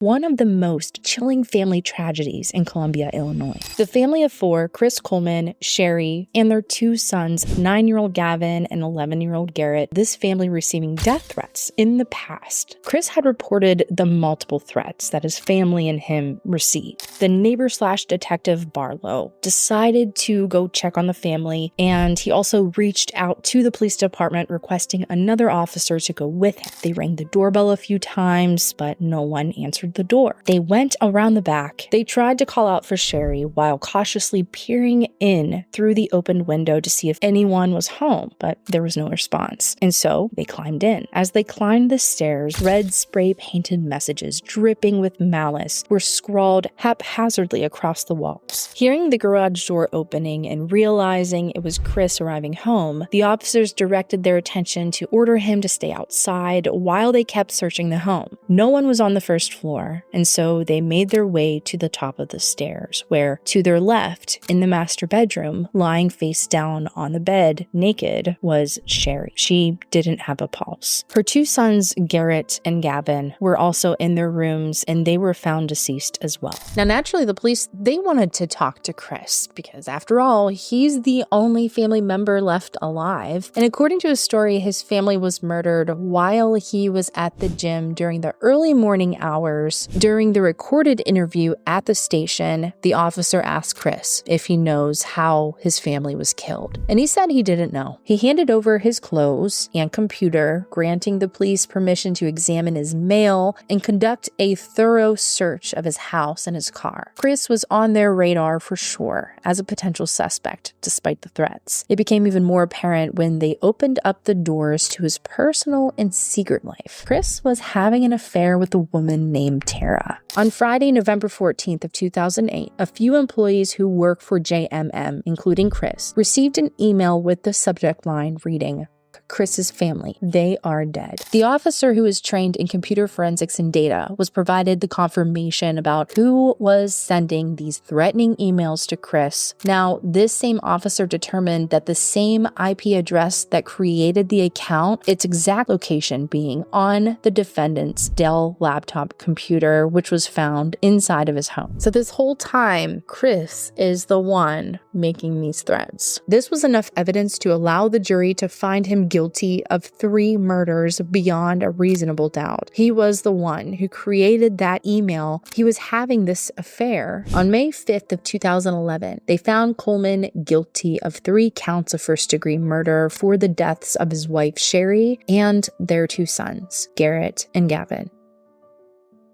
one of the most chilling family tragedies in Columbia, Illinois. The family of four, Chris Coleman, Sherry, and their two sons, 9-year-old Gavin and 11-year-old Garrett, this family receiving death threats in the past. Chris had reported the multiple threats that his family and him received. The neighbor/detective Barlow decided to go check on the family, and he also reached out to the police department requesting another officer to go with him. They rang the doorbell a few times, but no one answered the door. They went around the back. They tried to call out for Sherry while cautiously peering in through the open window to see if anyone was home, but there was no response. And so they climbed in. As they climbed the stairs, red spray-painted messages dripping with malice were scrawled haphazardly across the walls. Hearing the garage door opening and realizing it was Chris arriving home, the officers directed their attention to order him to stay outside while they kept searching the home. No one was on the first floor, and so they made their way to the top of the stairs, where, to their left, in the master bedroom, lying face down on the bed, naked, was Sherry. She didn't have a pulse. Her two sons, Garrett and Gavin, were also in their rooms, and they were found deceased as well. Now, naturally, the police, they wanted to talk to Chris, because after all, he's the only family member left alive. And according to his story, his family was murdered while he was at the gym during the early morning hours. During the recorded interview at the station, the officer asked Chris if he knows how his family was killed, and he said he didn't know. He handed over his clothes and computer, granting the police permission to examine his mail and conduct a thorough search of his house and his car. Chris was on their radar for sure as a potential suspect, despite the threats. It became even more apparent when they opened up the doors to his personal and secret life. Chris was having an affair with a woman named Tara. On Friday, November 14th of 2008, a few employees who work for JMM, including Chris, received an email with the subject line reading, "Chris's family, they are dead." The officer who is trained in computer forensics and data was provided the confirmation about who was sending these threatening emails to Chris. Now, this same officer determined that the same IP address that created the account, its exact location being on the defendant's Dell laptop computer, which was found inside of his home. So this whole time, Chris is the one making these threats. This was enough evidence to allow the jury to find him guilty of 3 murders beyond a reasonable doubt. He was the one who created that email. He was having this affair. On May 5th of 2011, they found Coleman guilty of 3 counts of first-degree murder for the deaths of his wife, Sherry, and their 2 sons, Garrett and Gavin.